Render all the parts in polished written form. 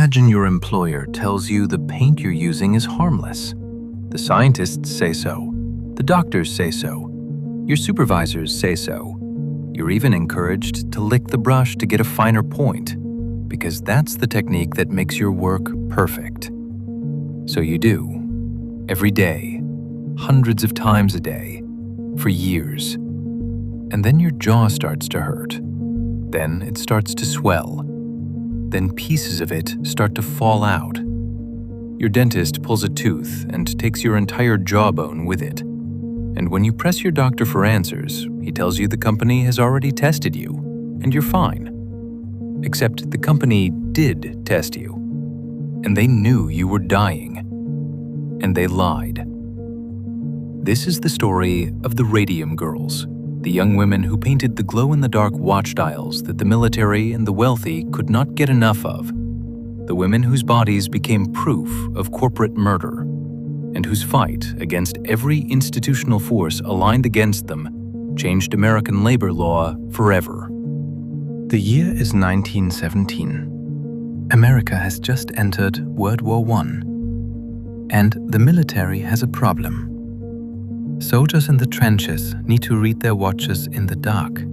Imagine your employer tells you the paint you're using is harmless. The scientists say so. The doctors say so. Your supervisors say so. You're even encouraged to lick the brush to get a finer point, because that's the technique that makes your work perfect. So you do, every day, hundreds of times a day, for years. And then your jaw starts to hurt. Then it starts to swell. Then pieces of it start to fall out. Your dentist pulls a tooth and takes your entire jawbone with it. And when you press your doctor for answers, he tells you the company has already tested you, and you're fine. Except the company did test you, and they knew you were dying, and they lied. This is the story of the Radium Girls, the young women who painted the glow-in-the-dark watch dials that the military and the wealthy could not get enough of, the women whose bodies became proof of corporate murder, and whose fight against every institutional force aligned against them changed American labor law forever. The year is 1917. America has just entered World War I, and the military has a problem. Soldiers in the trenches need to read their watches in the dark.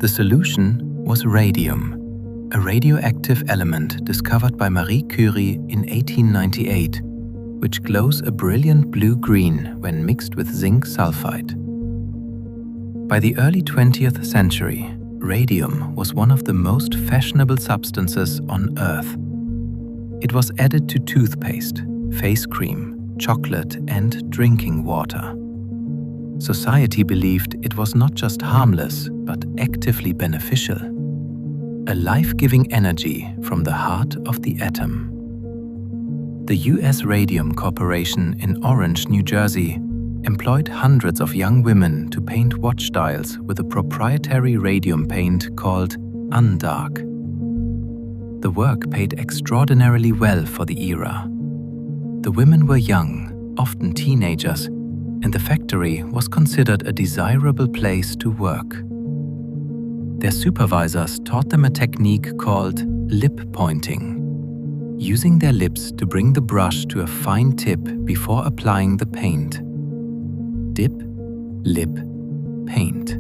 The solution was radium, a radioactive element discovered by Marie Curie in 1898, which glows a brilliant blue-green when mixed with zinc sulfide. By the early 20th century, radium was one of the most fashionable substances on Earth. It was added to toothpaste, face cream, chocolate, and drinking water. Society believed it was not just harmless, but actively beneficial. A life-giving energy from the heart of the atom. The U.S. Radium Corporation in Orange, New Jersey, employed hundreds of young women to paint watch dials with a proprietary radium paint called Undark. The work paid extraordinarily well for the era. The women were young, often teenagers, and the factory was considered a desirable place to work. Their supervisors taught them a technique called lip pointing, using their lips to bring the brush to a fine tip before applying the paint. Dip, lip, paint.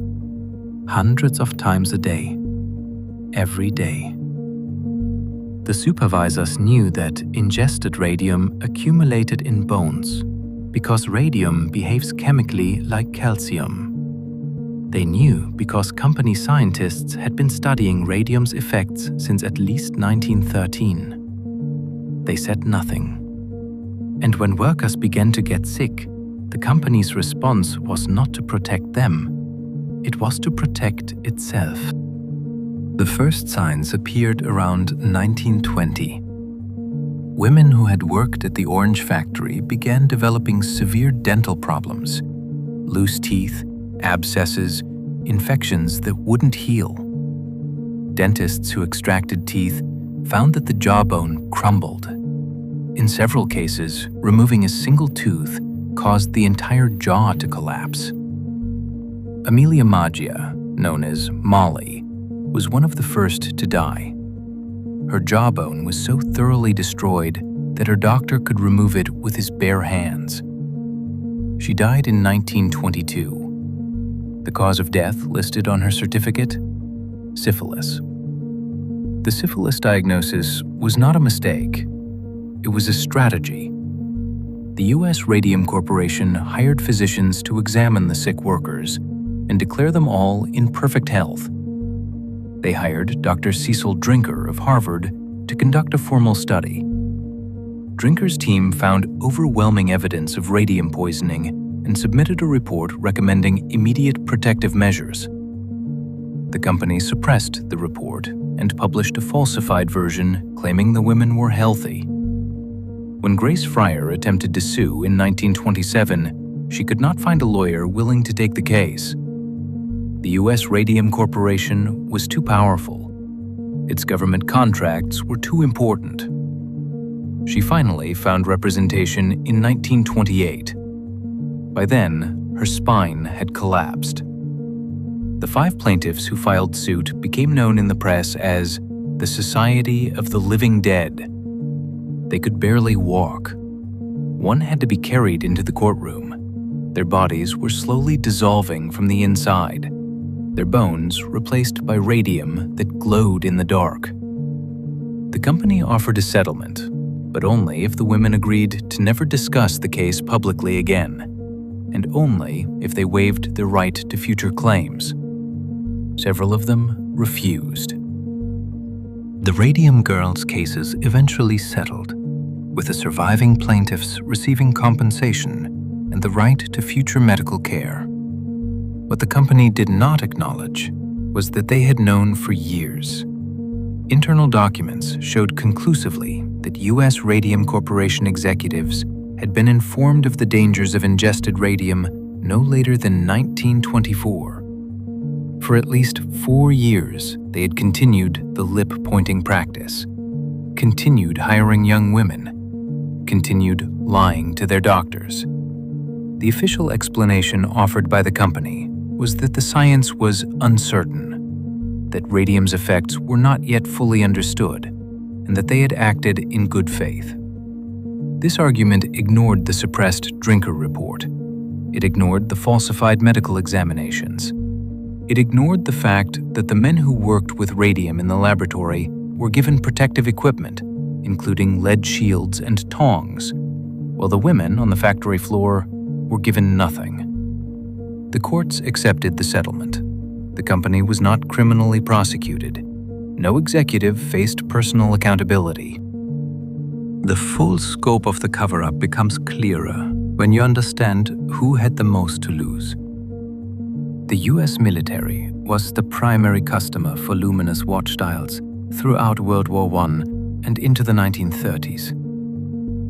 Hundreds of times a day. Every day. The supervisors knew that ingested radium accumulated in bones, because radium behaves chemically like calcium. They knew because company scientists had been studying radium's effects since at least 1913. They said nothing. And when workers began to get sick, the company's response was not to protect them, it was to protect itself. The first signs appeared around 1920. Women who had worked at the orange factory began developing severe dental problems, loose teeth, abscesses, infections that wouldn't heal. Dentists who extracted teeth found that the jawbone crumbled. In several cases, removing a single tooth caused the entire jaw to collapse. Amelia Maggia, known as Molly, was one of the first to die. Her jawbone was so thoroughly destroyed that her doctor could remove it with his bare hands. She died in 1922. The cause of death listed on her certificate? Syphilis. The syphilis diagnosis was not a mistake. It was a strategy. The U.S. Radium Corporation hired physicians to examine the sick workers and declare them all in perfect health. They hired Dr. Cecil Drinker of Harvard to conduct a formal study. Drinker's team found overwhelming evidence of radium poisoning and submitted a report recommending immediate protective measures. The company suppressed the report and published a falsified version claiming the women were healthy. When Grace Fryer attempted to sue in 1927, she could not find a lawyer willing to take the case. The U.S. Radium Corporation was too powerful. Its government contracts were too important. She finally found representation in 1928. By then, her spine had collapsed. The 5 plaintiffs who filed suit became known in the press as the Society of the Living Dead. They could barely walk. One had to be carried into the courtroom. Their bodies were slowly dissolving from the inside, their bones replaced by radium that glowed in the dark. The company offered a settlement, but only if the women agreed to never discuss the case publicly again, and only if they waived their right to future claims. Several of them refused. The Radium Girls cases eventually settled, with the surviving plaintiffs receiving compensation and the right to future medical care. What the company did not acknowledge was that they had known for years. Internal documents showed conclusively that U.S. Radium Corporation executives had been informed of the dangers of ingested radium no later than 1924. For at least 4 years, they had continued the lip-pointing practice, continued hiring young women, continued lying to their doctors. The official explanation offered by the company was that the science was uncertain, that radium's effects were not yet fully understood, and that they had acted in good faith. This argument ignored the suppressed drinker report. It ignored the falsified medical examinations. It ignored the fact that the men who worked with radium in the laboratory were given protective equipment, including lead shields and tongs, while the women on the factory floor were given nothing. The courts accepted the settlement. The company was not criminally prosecuted. No executive faced personal accountability. The full scope of the cover-up becomes clearer when you understand who had the most to lose. The US military was the primary customer for luminous watch dials throughout World War I and into the 1930s.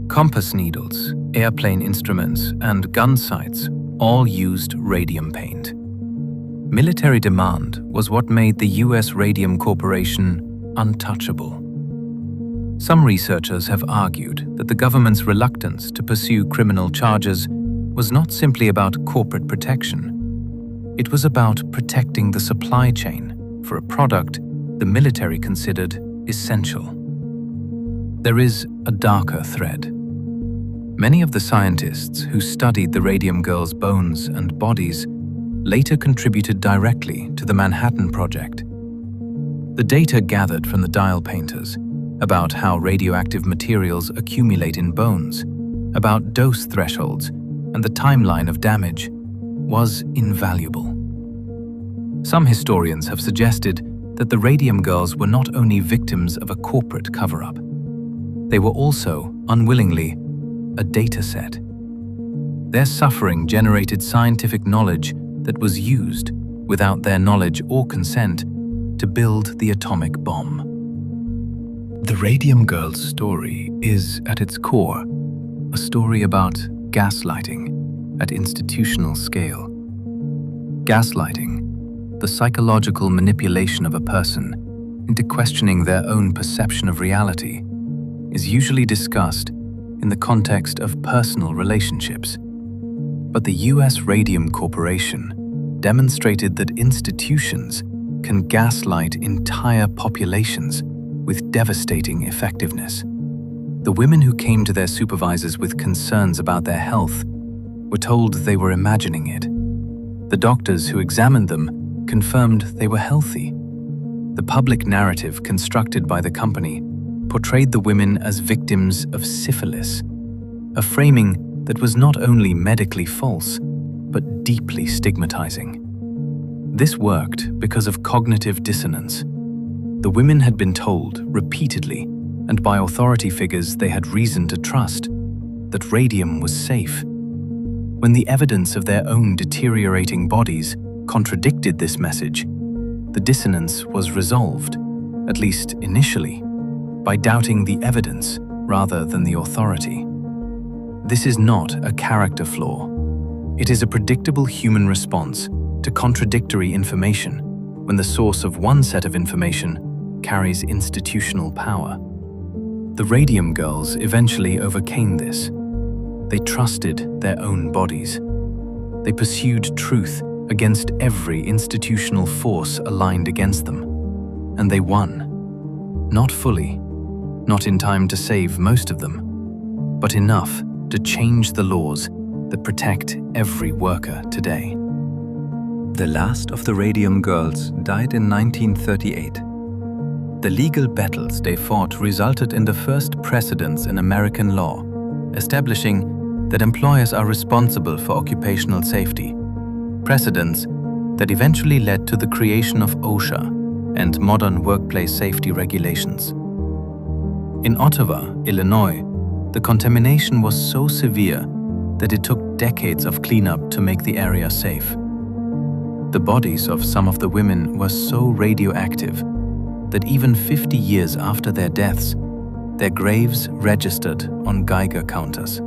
Compass needles, airplane instruments, and gun sights all used radium paint. Military demand was what made the US Radium Corporation untouchable. Some researchers have argued that the government's reluctance to pursue criminal charges was not simply about corporate protection. It was about protecting the supply chain for a product the military considered essential. There is a darker thread. Many of the scientists who studied the Radium Girls' bones and bodies later contributed directly to the Manhattan Project. The data gathered from the dial painters about how radioactive materials accumulate in bones, about dose thresholds, and the timeline of damage was invaluable. Some historians have suggested that the Radium Girls were not only victims of a corporate cover-up, they were also, unwillingly, a data set. Their suffering generated scientific knowledge that was used, without their knowledge or consent, to build the atomic bomb. The Radium Girls story is, at its core, a story about gaslighting at institutional scale. Gaslighting, the psychological manipulation of a person into questioning their own perception of reality, is usually discussed in the context of personal relationships. But the US Radium Corporation demonstrated that institutions can gaslight entire populations with devastating effectiveness. The women who came to their supervisors with concerns about their health were told they were imagining it. The doctors who examined them confirmed they were healthy. The public narrative constructed by the company portrayed the women as victims of syphilis, a framing that was not only medically false, but deeply stigmatizing. This worked because of cognitive dissonance. The women had been told repeatedly, and by authority figures they had reason to trust, that radium was safe. When the evidence of their own deteriorating bodies contradicted this message, the dissonance was resolved, at least initially, by doubting the evidence rather than the authority. This is not a character flaw. It is a predictable human response to contradictory information when the source of one set of information carries institutional power. The Radium Girls eventually overcame this. They trusted their own bodies. They pursued truth against every institutional force aligned against them, and they won. Not fully, not in time to save most of them, but enough to change the laws that protect every worker today. The last of the Radium Girls died in 1938. The legal battles they fought resulted in the first precedents in American law, establishing that employers are responsible for occupational safety, precedents that eventually led to the creation of OSHA and modern workplace safety regulations. In Ottawa, Illinois, the contamination was so severe that it took decades of cleanup to make the area safe. The bodies of some of the women were so radioactive that even 50 years after their deaths, their graves registered on Geiger counters.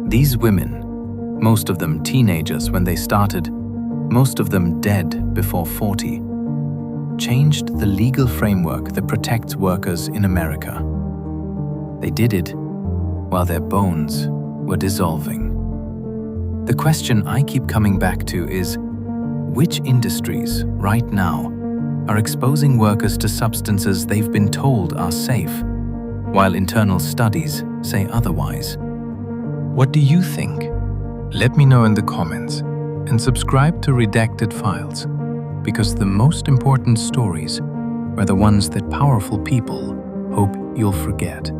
These women, most of them teenagers when they started, most of them dead before 40, changed the legal framework that protects workers in America. They did it while their bones were dissolving. The question I keep coming back to is, which industries right now are exposing workers to substances they've been told are safe, while internal studies say otherwise? What do you think? Let me know in the comments and subscribe to Redacted Files, because the most important stories are the ones that powerful people hope you'll forget.